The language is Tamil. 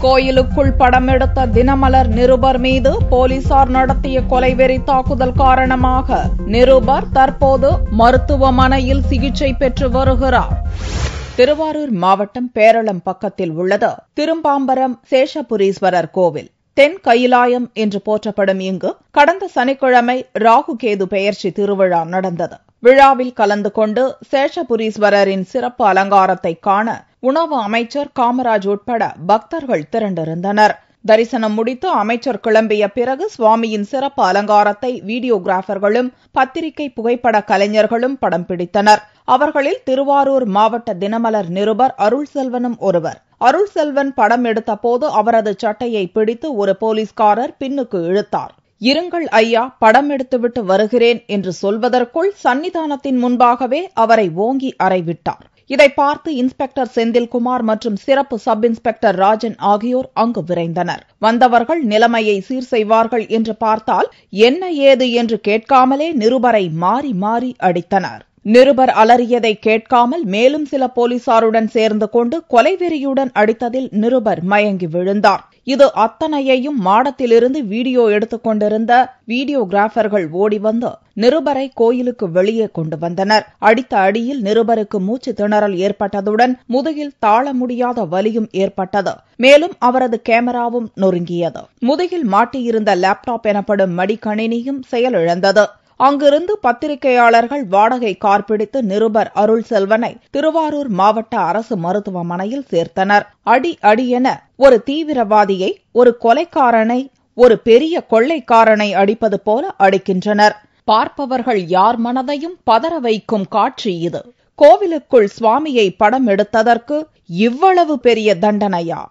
கோயிலுக்குள் படம் எடுத்த தினமலர் நிருபர் மீது போலீசார் நடத்திய கொலைவெறி தாக்குதல் காரணமாக நிருபர் தற்போது மருத்துவமனையில் சிகிச்சை பெற்று வருகிறார். திருவாரூர் மாவட்டம் பேரளம் பக்கத்தில் உள்ளது திரும்பாம்பரம் சேஷபுரீஸ்வரர் கோவில். தென் கைலாயம் என்று போற்றப்படும் இங்கு கடந்த சனிக்கிழமை ராகு கேது பெயர்ச்சி திருவிழா நடந்தது. விழாவில் கலந்து கொண்டு சேஷபுரீஸ்வரரின் சிறப்பு அலங்காரத்தை காண உணவு அமைச்சர் காமராஜ் உட்பட பக்தர்கள் திரண்டிருந்தனர். தரிசனம் முடித்து அமைச்சர் கிளம்பிய பிறகு சுவாமியின் சிறப்பு அலங்காரத்தை வீடியோகிராபர்களும் பத்திரிகை புகைப்பட கலைஞர்களும் படம் பிடித்தனர். அவர்களில் திருவாரூர் மாவட்ட தினமலர் நிருபர் அருள்செல்வனும் ஒருவர். அருள்செல்வன் படம் எடுத்த போது அவரது சட்டையை பிடித்து ஒரு போலீஸ்காரர் பின்னுக்கு இழுத்தார். இருங்கள் ஐயா, படம் எடுத்துவிட்டு வருகிறேன் என்று சொல்வதற்குள் சன்னிதானத்தின் முன்பாகவே அவரை ஓங்கி அறைவிட்டார். இதை பார்த்து இன்ஸ்பெக்டர் செந்தில்குமார் மற்றும் சிறப்பு சப் இன்ஸ்பெக்டர் ராஜன் ஆகியோர் அங்கு விரைந்தனர். வந்தவர்கள் நிலைமையை சீர் செய்வார்கள் என்று பார்த்தால் என்ன ஏது என்று கேட்காமலே நிருபரை மாறி மாறி அடித்தனர். நிருபர் அலறியதை கேட்காமல் மேலும் சில போலீசாருடன் சேர்ந்து கொண்டு கொலைவெறியுடன் அடித்ததில் நிருபர் மயங்கி விழுந்தார். இது அத்தனையையும் மாடத்திலிருந்து வீடியோ எடுத்துக் கொண்டிருந்த வீடியோகிராபர்கள் ஓடி வந்து நிருபரை கோயிலுக்கு வெளியே கொண்டு வந்தனர். அடித்த அடியில் நிருபருக்கு மூச்சு திணறல் ஏற்பட்டதுடன் முதுகில் தாழ முடியாத வலியும் ஏற்பட்டது. மேலும் அவரது கேமராவும் நொறுங்கியது. முதுகில் மாட்டியிருந்த லேப்டாப் எனப்படும் மடிக்கணினியும் செயலிழந்தது. அங்கிருந்து பத்திரிகையாளர்கள் வாடகை கார் பிடித்து நிருபர் அருள் செல்வனை திருவாரூர் மாவட்ட அரசு மருத்துவமனையில் சேர்த்தனர். அடி அடி என ஒரு தீவிரவாதியை, ஒரு கொலைக்காரனை, ஒரு பெரிய கொள்ளைக்காரனை அடிப்பது போல அடிக்கின்றனர். பார்ப்பவர்கள் யார் மனதையும் பதற வைக்கும் காட்சி இது. கோவிலுக்குள் சுவாமியை படம் எடுத்ததற்கு இவ்வளவு பெரிய தண்டனையா?